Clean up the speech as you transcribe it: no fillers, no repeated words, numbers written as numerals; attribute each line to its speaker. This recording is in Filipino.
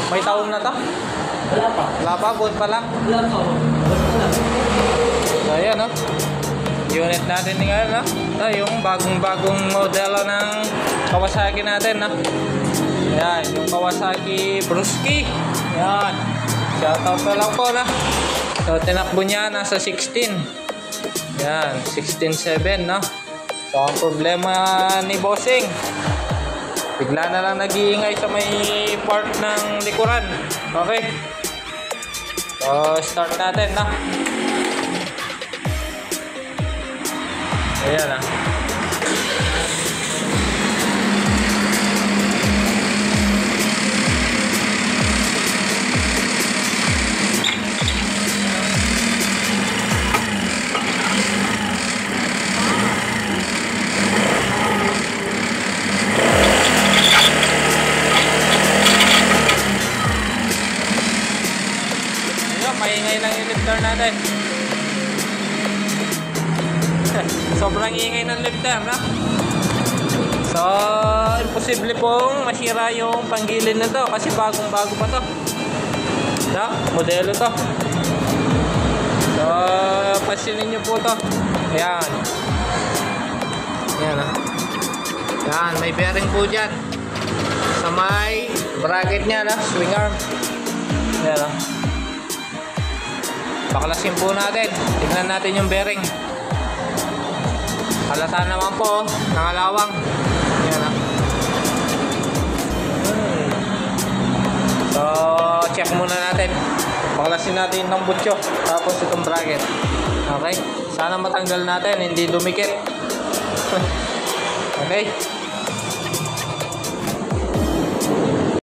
Speaker 1: May taon na to?
Speaker 2: Wala pa.
Speaker 1: Wala pa, good pa lang.
Speaker 2: Wala pa.
Speaker 1: So ayan, no? Unit natin ngayon, no? Ito yung bagong modelo ng Kawasaki natin, no? Ayan, yung Kawasaki Brusky. Ayan. Shoutout na lang po, no? So tinakbo niya nasa 16. Ayan, 16.7, no? So ang problema ni Bossing, bigla na lang nag-iingay sa may part ng likuran. Okay. So start natin, no? Ayan, ah. Maingay lang yung lifter natin. Sobrang ingay ng lifter, no? So, imposible pong masira yung panggilid na to kasi bagong-bago pa to. No? Modelo to. So, pasinin nyo po to. Ayan. Ayan, no? Ayan, may bearing po dyan. Sa may bracket nya, no? Swing arm. Ayan, no? Baklasin po natin. Tignan natin yung bearing. Halata naman po, nangalawang. Yan, ah. So, check muna natin. Baklasin natin ng butyo. Tapos itong bracket. Okay? Sana matanggal natin, hindi dumikit. Okay?